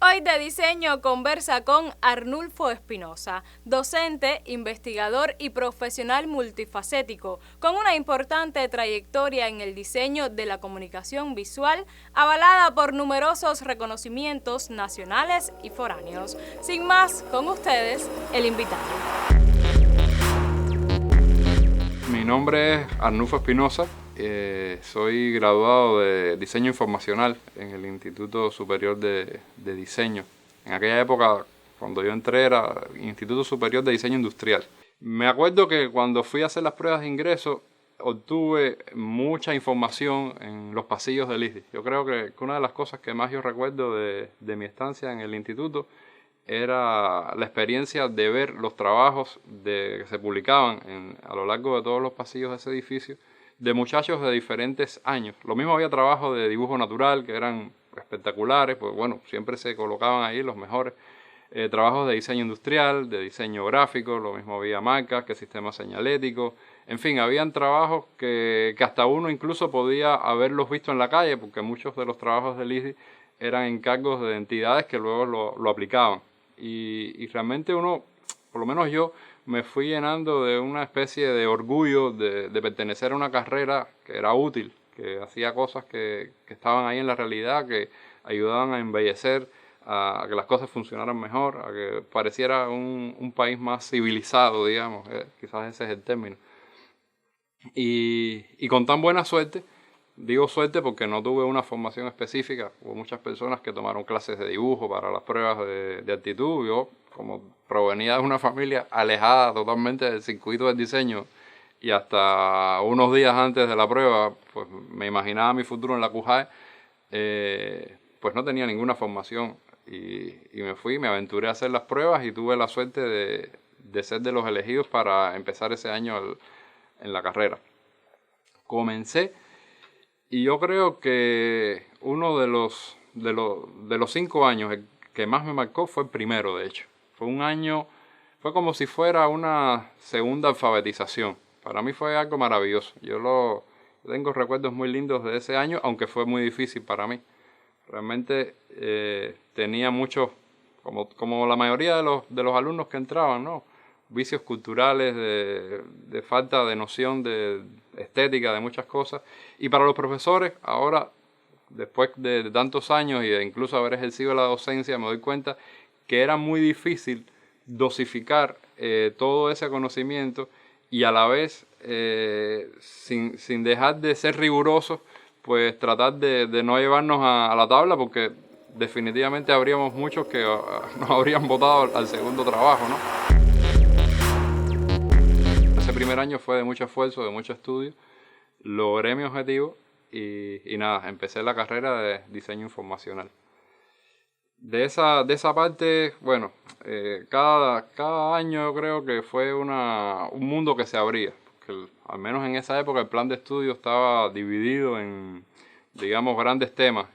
Hoy de Diseño conversa con Arnulfo Espinosa, docente, investigador y profesional multifacético, con una importante trayectoria en el diseño de la comunicación visual, avalada por numerosos reconocimientos nacionales y foráneos. Sin más, con ustedes, el invitado. Mi nombre es Arnulfo Espinosa. Soy graduado de Diseño Informacional en el Instituto Superior de Diseño. En aquella época, cuando yo entré, era Instituto Superior de Diseño Industrial. Me acuerdo que cuando fui a hacer las pruebas de ingreso, obtuve mucha información en los pasillos del ISDI. Yo creo que una de las cosas que más yo recuerdo de mi estancia en el instituto era la experiencia de ver los trabajos que se publicaban a lo largo de todos los pasillos de ese edificio, de muchachos de diferentes años. Lo mismo había trabajos de dibujo natural que eran espectaculares, pues bueno, siempre se colocaban ahí los mejores. Trabajos de diseño industrial, de diseño gráfico, lo mismo había marcas que sistemas señaléticos. En fin, habían trabajos que hasta uno incluso podía haberlos visto en la calle, porque muchos de los trabajos del ISDI eran encargos de entidades que luego lo aplicaban. Y realmente uno, por lo menos yo, me fui llenando de una especie de orgullo de pertenecer a una carrera que era útil, que hacía cosas que estaban ahí en la realidad, que ayudaban a embellecer, a que las cosas funcionaran mejor, a que pareciera un país más civilizado, digamos, quizás ese es el término. Y con tan buena suerte, digo suerte porque no tuve una formación específica. Hubo muchas personas que tomaron clases de dibujo para las pruebas de aptitud. Yo, como provenía de una familia alejada totalmente del circuito del diseño y hasta unos días antes de la prueba, pues me imaginaba mi futuro en la CUJAE, pues no tenía ninguna formación. Y me aventuré a hacer las pruebas y tuve la suerte de ser de los elegidos para empezar ese año en la carrera. Comencé. Y yo creo que uno de los 5 años que más me marcó fue el primero, de hecho. Fue como si fuera una segunda alfabetización. Para mí fue algo maravilloso. Yo tengo recuerdos muy lindos de ese año, aunque fue muy difícil para mí. Realmente tenía muchos, como la mayoría de los alumnos que entraban, ¿no? Vicios culturales, de falta de noción de estética, de muchas cosas. Y para los profesores, ahora, después de tantos años y de incluso haber ejercido la docencia, me doy cuenta que era muy difícil dosificar todo ese conocimiento y a la vez, sin dejar de ser rigurosos, pues tratar de no llevarnos a la tabla, porque definitivamente habríamos muchos que nos habrían votado al segundo trabajo, ¿no? Ese primer año fue de mucho esfuerzo, de mucho estudio. Logré mi objetivo y nada, empecé la carrera de diseño informacional. De esa parte, bueno, cada año yo creo que fue un mundo que se abría. Porque al menos en esa época el plan de estudio estaba dividido en, digamos, grandes temas.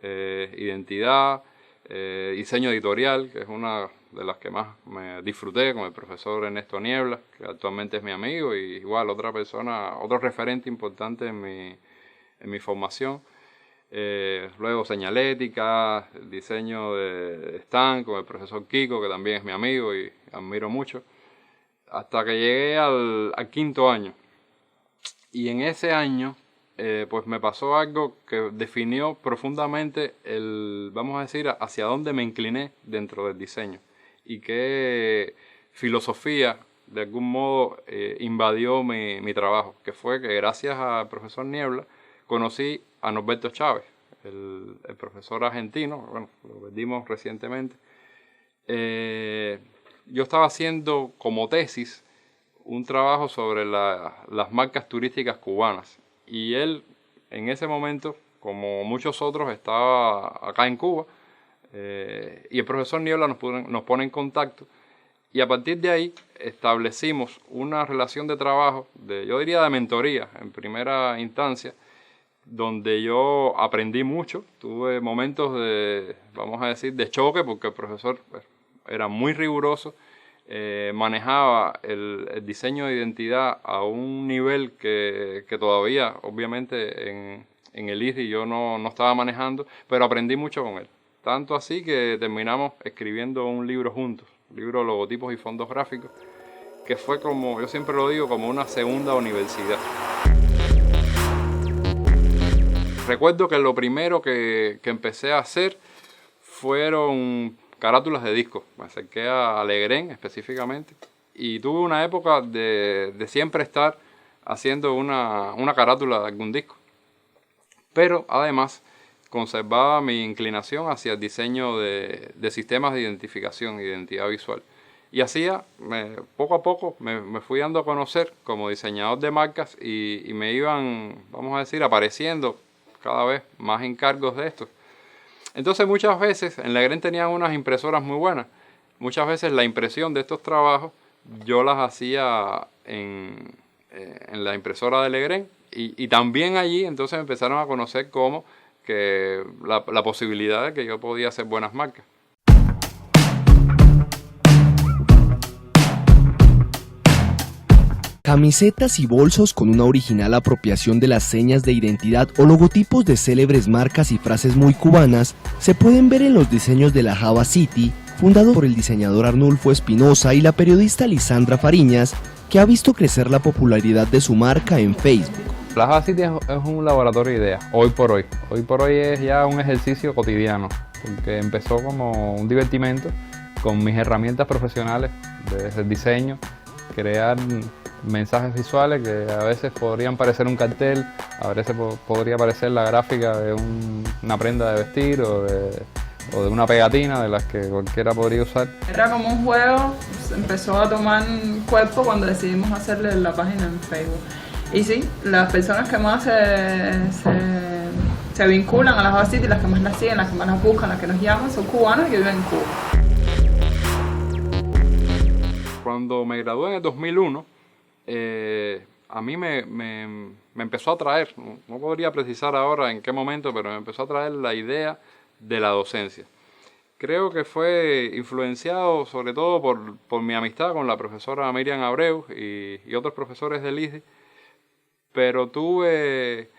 Identidad, diseño editorial, que es una de las que más me disfruté, con el profesor Ernesto Niebla, que actualmente es mi amigo, y igual otro referente importante en mi formación. Luego señalética, el diseño de stand con el profesor Kiko, que también es mi amigo y admiro mucho, hasta que llegué al 5.º año. Y en ese año pues me pasó algo que definió profundamente vamos a decir, hacia dónde me incliné dentro del diseño y qué filosofía de algún modo invadió mi trabajo, que fue que gracias al profesor Niebla conocí a Norberto Chávez, el profesor argentino. Bueno, lo perdimos recientemente. Yo estaba haciendo como tesis un trabajo sobre las marcas turísticas cubanas, y él en ese momento, como muchos otros, estaba acá en Cuba, y el profesor Niebla nos pone en contacto, y a partir de ahí establecimos una relación de trabajo, yo diría de mentoría en primera instancia, donde yo aprendí mucho. Tuve momentos de, vamos a decir, de choque, porque el profesor era muy riguroso, manejaba el diseño de identidad a un nivel que todavía, obviamente, en el ISDI yo no estaba manejando, pero aprendí mucho con él. Tanto así que terminamos escribiendo un libro juntos, libro Logotipos y Fondos Gráficos, que fue, como yo siempre lo digo, como una segunda universidad. Recuerdo que lo primero que empecé a hacer fueron carátulas de discos. Me acerqué a Legrén específicamente y tuve una época de siempre estar haciendo una carátula de algún disco. Pero además conservaba mi inclinación hacia el diseño de sistemas de identificación e identidad visual. Y poco a poco me fui dando a conocer como diseñador de marcas y me iban, vamos a decir, apareciendo cada vez más encargos de esto. Entonces muchas veces en Legrén tenían unas impresoras muy buenas. Muchas veces la impresión de estos trabajos yo las hacía en la impresora de Legrén y también allí entonces me empezaron a conocer como que la posibilidad de que yo podía hacer buenas marcas. Camisetas y bolsos con una original apropiación de las señas de identidad o logotipos de célebres marcas y frases muy cubanas se pueden ver en los diseños de la Java City, fundado por el diseñador Arnulfo Espinosa y la periodista Lisandra Fariñas, que ha visto crecer la popularidad de su marca en Facebook. La Java City es un laboratorio de ideas, hoy por hoy. Hoy por hoy es ya un ejercicio cotidiano, porque empezó como un divertimento con mis herramientas profesionales de diseño, crear mensajes visuales que a veces podrían parecer un cartel, a veces podría parecer la gráfica de una prenda de vestir o de una pegatina de las que cualquiera podría usar. Era como un juego, empezó a tomar cuerpo cuando decidimos hacerle la página en Facebook. Y sí, las personas que más se vinculan a la Java City, las que más las siguen, las que más las buscan, las que nos llaman, son cubanos que viven en Cuba. Cuando me gradué en el 2001, a mí me empezó a atraer, no podría precisar ahora en qué momento, pero me empezó a atraer la idea de la docencia. Creo que fue influenciado sobre todo por mi amistad con la profesora Miriam Abreu y otros profesores del ISDI, pero tuve,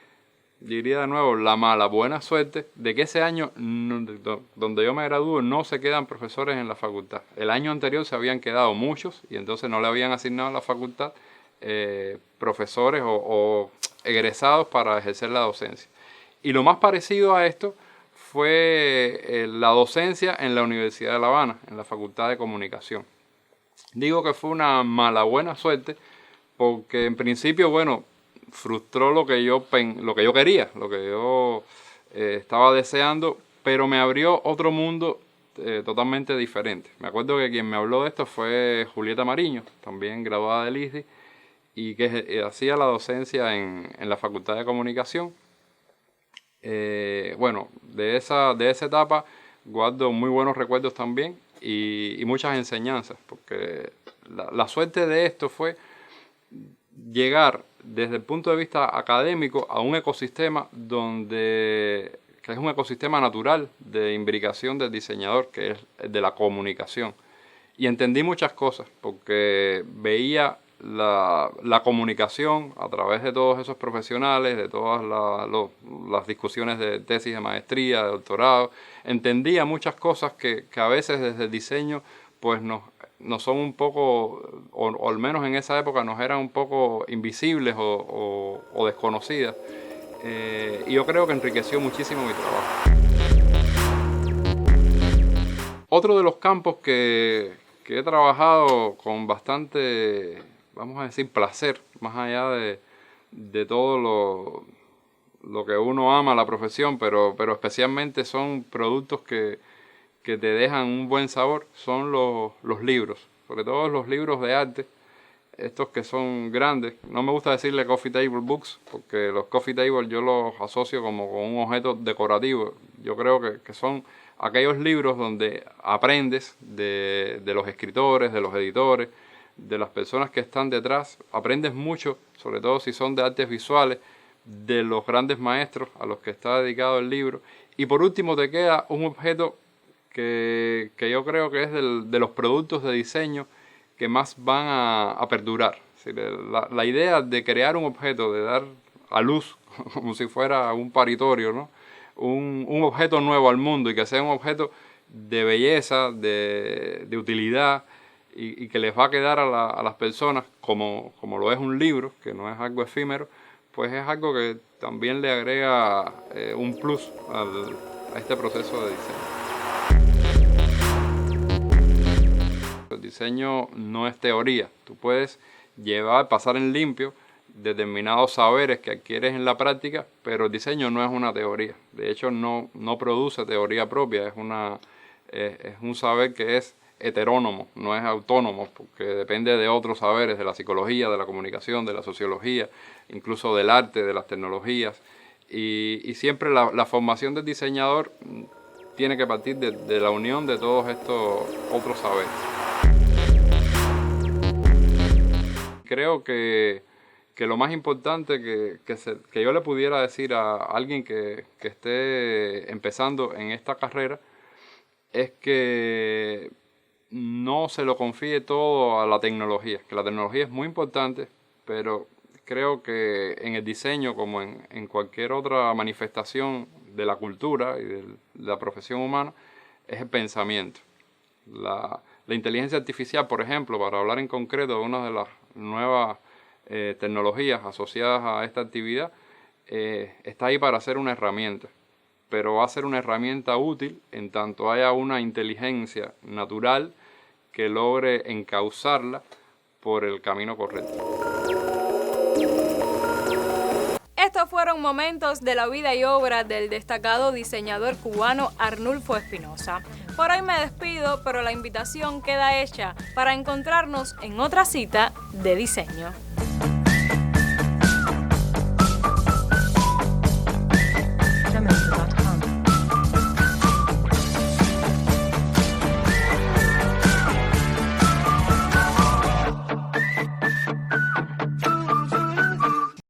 diría de nuevo, la buena suerte de que ese año donde yo me gradué no se quedan profesores en la facultad. El año anterior se habían quedado muchos y entonces no le habían asignado a la facultad profesores o egresados para ejercer la docencia. Y lo más parecido a esto fue la docencia en la Universidad de La Habana, en la Facultad de Comunicación. Digo que fue una buena suerte porque en principio, bueno, frustró lo que yo quería, lo que yo estaba deseando, pero me abrió otro mundo totalmente diferente. Me acuerdo que quien me habló de esto fue Julieta Mariño, también graduada del ISDI, y que hacía la docencia en la Facultad de Comunicación. Bueno, de esa etapa guardo muy buenos recuerdos también y muchas enseñanzas, porque la suerte de esto fue llegar desde el punto de vista académico a un ecosistema que es un ecosistema natural de imbricación del diseñador, que es el de la comunicación. Y entendí muchas cosas, porque veía la comunicación a través de todos esos profesionales, de todas las discusiones de tesis de maestría, de doctorado. Entendía muchas cosas que a veces desde el diseño pues nos son un poco, o al menos en esa época nos eran un poco invisibles o desconocidas. Y yo creo que enriqueció muchísimo mi trabajo. Otro de los campos que he trabajado con bastante, vamos a decir, placer, más allá de todo lo que uno ama la profesión, pero especialmente son productos que te dejan un buen sabor, son los libros, sobre todo los libros de arte. estos que son grandes. No me gusta decirle coffee table books, porque los coffee table yo los asocio como con un objeto decorativo. Yo creo que son aquellos libros donde aprendes de los escritores, de los editores, de las personas que están detrás. Aprendes mucho, sobre todo si son de artes visuales, de los grandes maestros a los que está dedicado el libro. Y por último te queda un objeto que yo creo que es de los productos de diseño que más van a perdurar. Es decir, la idea de crear un objeto, de dar a luz, como si fuera un paritorio, ¿no? Un objeto nuevo al mundo y que sea un objeto de belleza, de utilidad y que les va a quedar a las personas como lo es un libro, que no es algo efímero, pues es algo que también le agrega un plus a este proceso de diseño. El diseño no es teoría. Tú puedes pasar en limpio determinados saberes que adquieres en la práctica, pero el diseño no es una teoría. De hecho, no produce teoría propia. Es un saber que es heterónomo, no es autónomo, porque depende de otros saberes, de la psicología, de la comunicación, de la sociología, incluso del arte, de las tecnologías. Y siempre la formación del diseñador tiene que partir de la unión de todos estos otros saberes. Creo que lo más importante que yo le pudiera decir a alguien que esté empezando en esta carrera es que no se lo confíe todo a la tecnología, que la tecnología es muy importante, pero creo que en el diseño, como en cualquier otra manifestación de la cultura y de la profesión humana, es el pensamiento. La inteligencia artificial, por ejemplo, para hablar en concreto de una de las nuevas tecnologías asociadas a esta actividad, está ahí para ser una herramienta, pero va a ser una herramienta útil en tanto haya una inteligencia natural que logre encauzarla por el camino correcto. Estos fueron momentos de la vida y obra del destacado diseñador cubano Arnulfo Espinosa. Por hoy me despido, pero la invitación queda hecha para encontrarnos en otra cita de diseño.